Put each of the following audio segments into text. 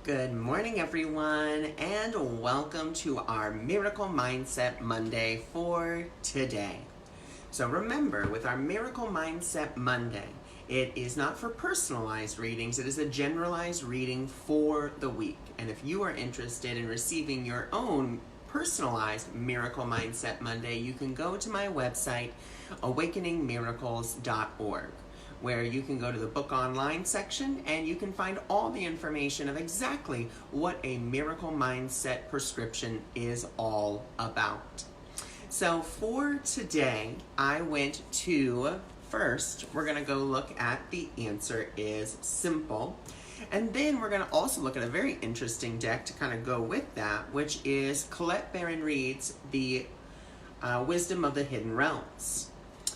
Good morning, everyone, and welcome to our Miracle Mindset Monday for today. So remember, with our Miracle Mindset Monday, it is not for personalized readings, it is a generalized reading for the week. And if you are interested in receiving your own personalized Miracle Mindset Monday, you can go to my website, awakeningmiracles.org. where you can go to the book online section and you can find all the information of exactly what a miracle mindset prescription is all about. So for today, I went to, first, we're going to go look at the answer is simple. And then we're going to also look at a very interesting deck to kind of go with that, which is Colette Baron Reid's The Wisdom of the Hidden Realms.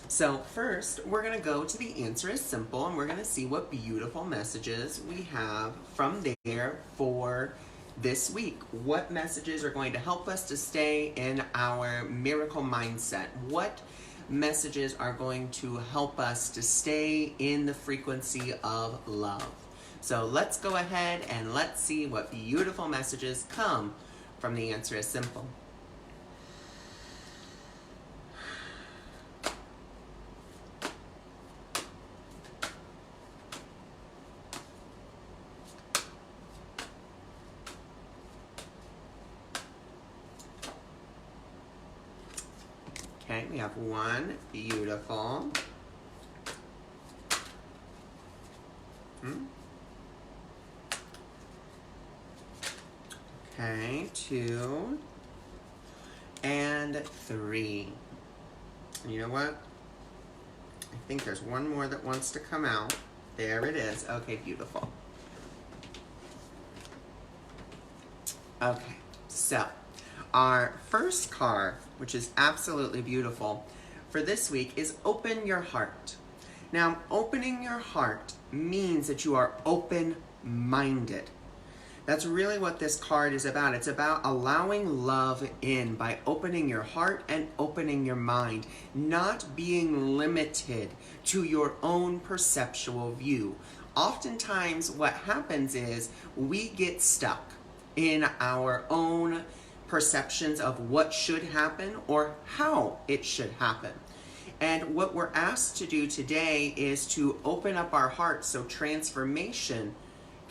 So first, we're going to go to the answer is simple, and we're going to see what beautiful messages we have from there for this week. What messages are going to help us to stay in our miracle mindset? What messages are going to help us to stay in the frequency of love? So let's go ahead and let's see what beautiful messages come from the answer is simple. Okay, we have one, beautiful. Okay, 2 and 3. And you know what? I think there's one more that wants to come out. There it is. Okay, beautiful. Okay, so our first card, which is absolutely beautiful for this week, is open your heart. Now, opening your heart means that you are open-minded. That's really what this card is about. It's about allowing love in by opening your heart and opening your mind, not being limited to your own perceptual view. Oftentimes what happens is we get stuck in our own perceptions of what should happen or how it should happen. And what we're asked to do today is to open up our hearts so transformation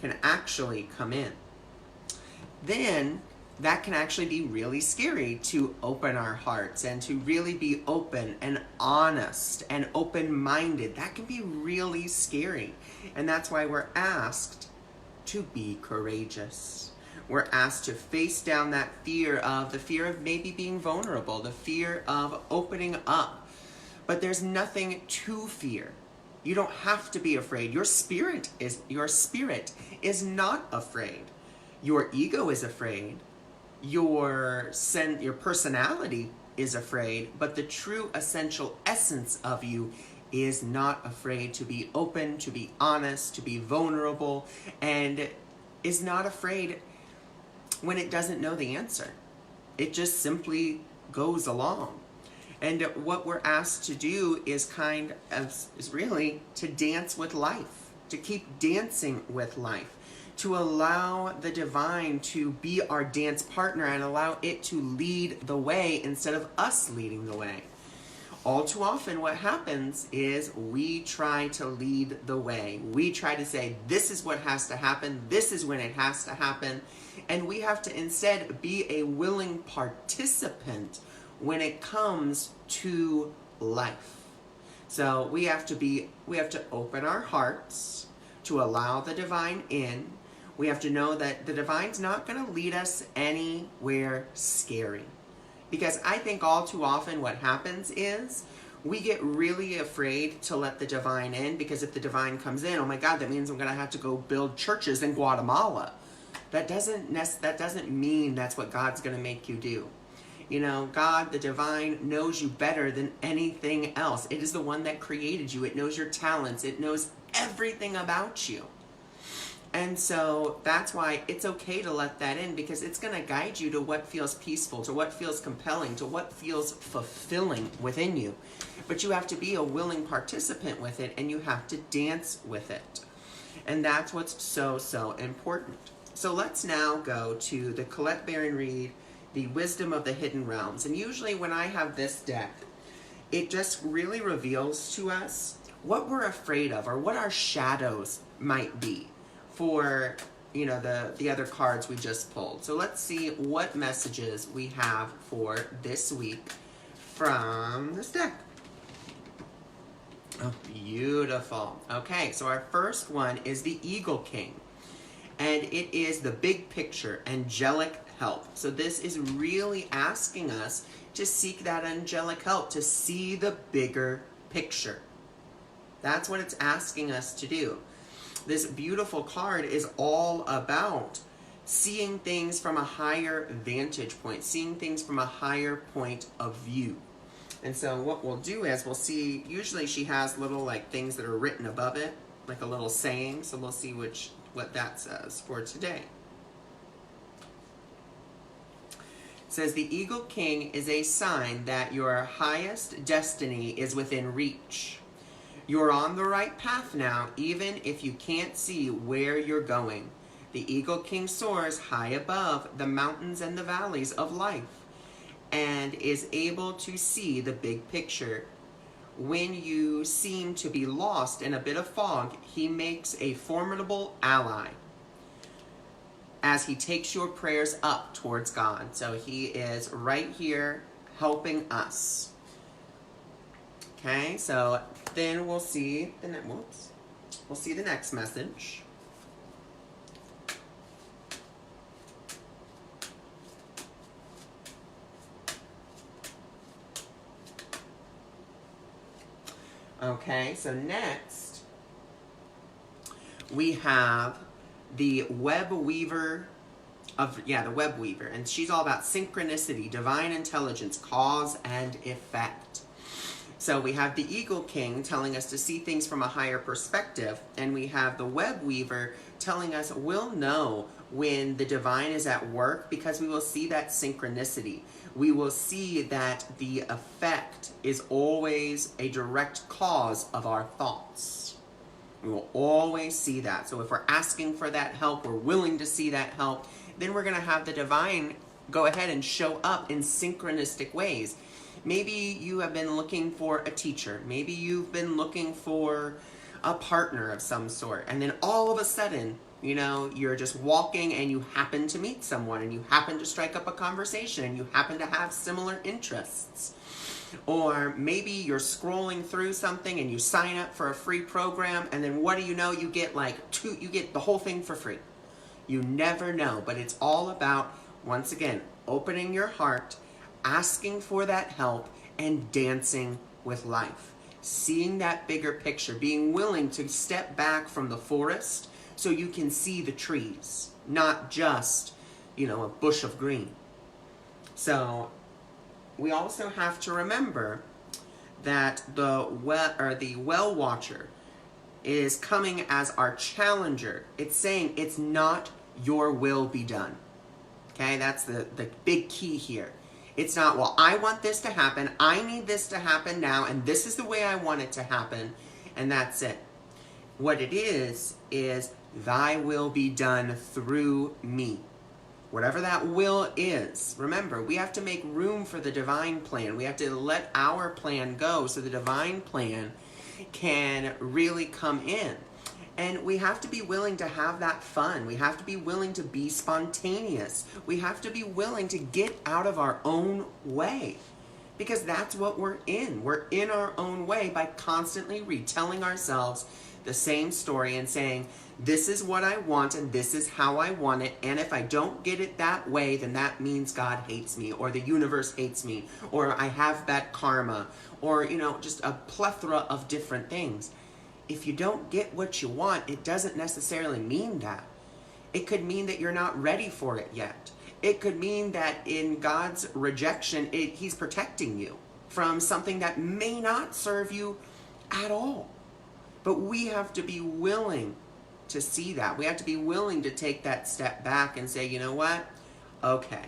can actually come in. Then that can actually be really scary, to open our hearts and to really be open and honest and open-minded. That can be really scary. And that's why we're asked to be courageous. We're asked to face down that fear of maybe being vulnerable, the fear of opening up. But there's nothing to fear. You don't have to be afraid. Your spirit is not afraid. Your ego is afraid. Your personality is afraid, but the true essential essence of you is not afraid to be open, to be honest, to be vulnerable, and is not afraid when it doesn't know the answer. It just simply goes along. And what we're asked to do is really to dance with life, to keep dancing with life, to allow the divine to be our dance partner and allow it to lead the way instead of us leading the way. All too often what happens is we try to lead the way. We try to say, this is what has to happen, this is when it has to happen, and we have to instead be a willing participant when it comes to life. So we have to open our hearts to allow the divine in. We have to know that the divine's not going to lead us anywhere scary. Because I think all too often what happens is we get really afraid to let the divine in, because if the divine comes in, oh my God, that means I'm going to have to go build churches in Guatemala. That doesn't mean that's what God's going to make you do. You know, God, the divine, knows you better than anything else. It is the one that created you. It knows your talents. It knows everything about you. And so that's why it's okay to let that in, because it's going to guide you to what feels peaceful, to what feels compelling, to what feels fulfilling within you. But you have to be a willing participant with it, and you have to dance with it. And that's what's so, so important. So let's now go to the Colette Baron Reid, The Wisdom of the Hidden Realms. And usually when I have this deck, it just really reveals to us what we're afraid of or what our shadows might be for, you know, the other cards we just pulled. So let's see what messages we have for this week from this deck. Oh, beautiful. Okay, so our first one is the Eagle King. And it is the big picture, angelic help. So this is really asking us to seek that angelic help, to see the bigger picture. That's what it's asking us to do. This beautiful card is all about seeing things from a higher vantage point, seeing things from a higher point of view. And so what we'll do is we'll see, usually she has little like things that are written above it, like a little saying. So we'll see what that says for today. It says the Eagle King is a sign that your highest destiny is within reach. You're on the right path now, even if you can't see where you're going. The Eagle King soars high above the mountains and the valleys of life and is able to see the big picture. When you seem to be lost in a bit of fog, he makes a formidable ally as he takes your prayers up towards God. So he is right here helping us. Okay, so then we'll see the next message. Okay, so next we have the web weaver the web weaver, and she's all about synchronicity, divine intelligence, cause and effect. So we have the Eagle King telling us to see things from a higher perspective, and we have the web weaver telling us we'll know when the divine is at work because we will see that synchronicity. We will see that the effect is always a direct cause of our thoughts. We will always see that. So if we're asking for that help, we're willing to see that help, then we're going to have the divine go ahead and show up in synchronistic ways. Maybe you have been looking for a teacher. Maybe you've been looking for a partner of some sort. And then all of a sudden, you know, you're just walking and you happen to meet someone and you happen to strike up a conversation and you happen to have similar interests. Or maybe you're scrolling through something and you sign up for a free program, and then what do you know? You get you get the whole thing for free. You never know, but it's all about, once again, opening your heart, asking for that help, and dancing with life. Seeing that bigger picture, being willing to step back from the forest so you can see the trees, not just, you know, a bush of green. So we also have to remember that the well watcher is coming as our challenger. It's saying it's not your will be done. Okay, that's the big key here. It's not, well, I want this to happen, I need this to happen now, and this is the way I want it to happen, and that's it. What it is thy will be done through me. Whatever that will is. Remember, we have to make room for the divine plan. We have to let our plan go so the divine plan can really come in. And we have to be willing to have that fun. We have to be willing to be spontaneous. We have to be willing to get out of our own way. Because that's what we're in. We're in our own way by constantly retelling ourselves the same story and saying, this is what I want and this is how I want it, and if I don't get it that way, then that means God hates me, or the universe hates me, or I have bad karma, or, you know, just a plethora of different things. If you don't get what you want, it doesn't necessarily mean that. It could mean that you're not ready for it yet. It could mean that in God's rejection, He's protecting you from something that may not serve you at all. But we have to be willing to see that. We have to be willing to take that step back and say, you know what? Okay,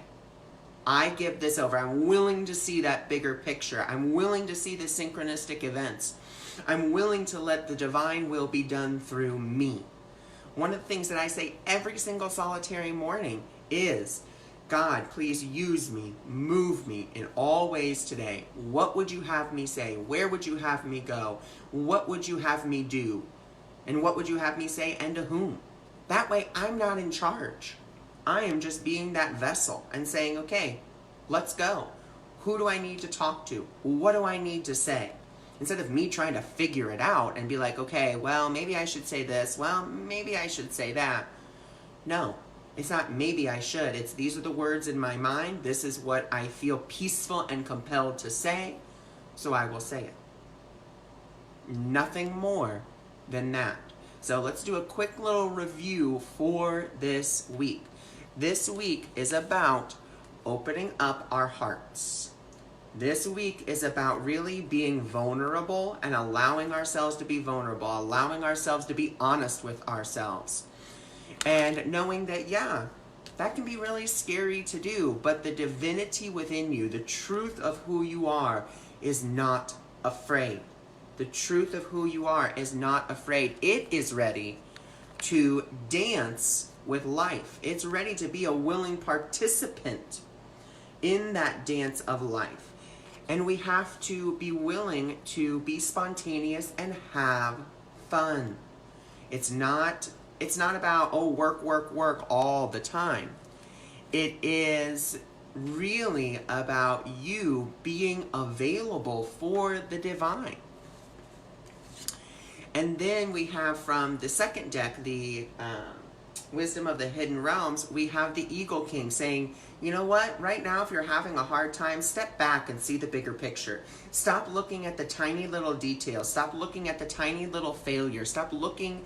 I give this over. I'm willing to see that bigger picture. I'm willing to see the synchronistic events. I'm willing to let the divine will be done through me. One of the things that I say every single solitary morning is, God, please use me, move me in all ways today. What would you have me say? Where would you have me go? What would you have me do? And what would you have me say, and to whom? That way I'm not in charge. I am just being that vessel and saying, okay, let's go. Who do I need to talk to? What do I need to say? Instead of me trying to figure it out and be like, okay, well, maybe I should say this. Well, maybe I should say that. No, it's not maybe I should. It's these are the words in my mind. This is what I feel peaceful and compelled to say. So I will say it. Nothing more than that. So let's do a quick little review for this week. This week is about opening up our hearts. This week is about really being vulnerable and allowing ourselves to be vulnerable, allowing ourselves to be honest with ourselves. And knowing that, yeah, that can be really scary to do, but the divinity within you, the truth of who you are, is not afraid. The truth of who you are is not afraid. It is ready to dance with life. It's ready to be a willing participant in that dance of life. And we have to be willing to be spontaneous and have fun. It's not about, oh, work, work, work all the time. It is really about you being available for the divine. And then we have from the second deck, the Wisdom of the Hidden Realms, we have the Eagle King saying, you know what, right now if you're having a hard time, step back and see the bigger picture. Stop looking at the tiny little details. Stop looking at the tiny little failures. Stop looking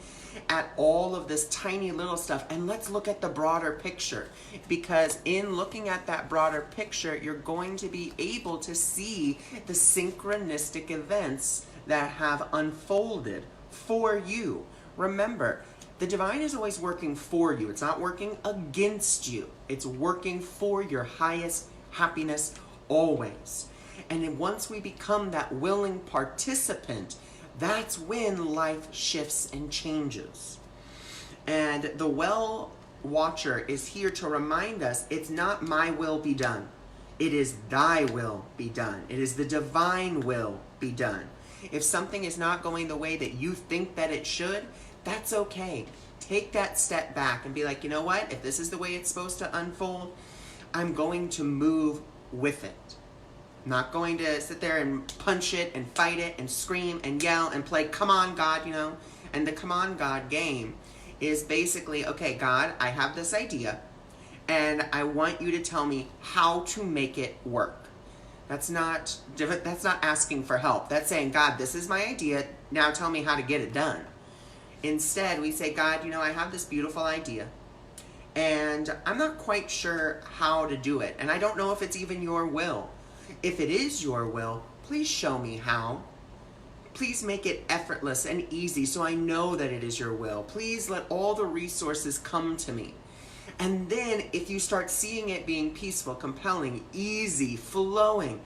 at all of this tiny little stuff, and let's look at the broader picture. Because in looking at that broader picture, you're going to be able to see the synchronistic events that have unfolded for you. Remember, the divine is always working for you. It's not working against you. It's working for your highest happiness always. And then once we become that willing participant, that's when life shifts and changes. And the well watcher is here to remind us it's not my will be done. It is thy will be done. It is the divine will be done. If something is not going the way that you think that it should, that's okay. Take that step back and be like, you know what? If this is the way it's supposed to unfold, I'm going to move with it. I'm not going to sit there and punch it and fight it and scream and yell and play, come on, God, you know. And the come on, God game is basically, okay, God, I have this idea and I want you to tell me how to make it work. That's not asking for help. That's saying, God, this is my idea. Now tell me how to get it done. Instead, we say, God, you know, I have this beautiful idea and I'm not quite sure how to do it. And I don't know if it's even your will. If it is your will, please show me how. Please make it effortless and easy so I know that it is your will. Please let all the resources come to me. And then if you start seeing it being peaceful, compelling, easy, flowing,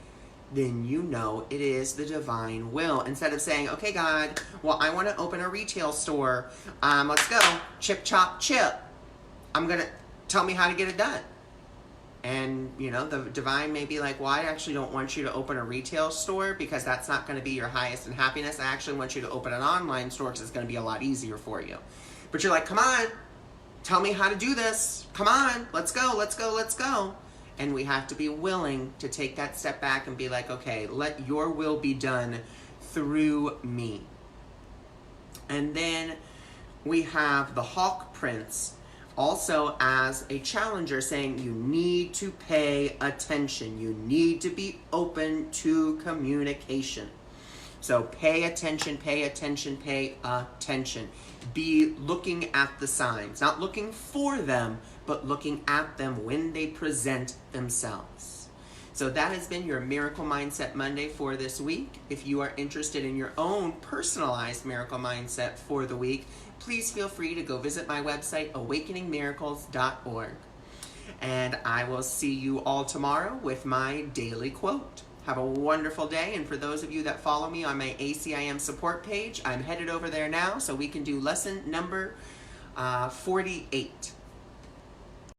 then you know it is the divine will. Instead of saying, okay, God, well, I want to open a retail store. Let's go. Chip, chop, chip. I'm going to tell me how to get it done. And, you know, the divine may be like, well, I actually don't want you to open a retail store because that's not going to be your highest in happiness. I actually want you to open an online store because it's going to be a lot easier for you. But you're like, come on, tell me how to do this. Come on, let's go, let's go, let's go. And we have to be willing to take that step back and be like, okay, let your will be done through me. And then we have the Hawk Prince also as a challenger saying you need to pay attention. You need to be open to communication. So pay attention, pay attention, pay attention. Be looking at the signs, not looking for them, but looking at them when they present themselves. So that has been your Miracle Mindset Monday for this week. If you are interested in your own personalized Miracle Mindset for the week, please feel free to go visit my website, awakeningmiracles.org. And I will see you all tomorrow with my daily quote. Have a wonderful day, and for those of you that follow me on my ACIM support page, I'm headed over there now so we can do lesson number 48.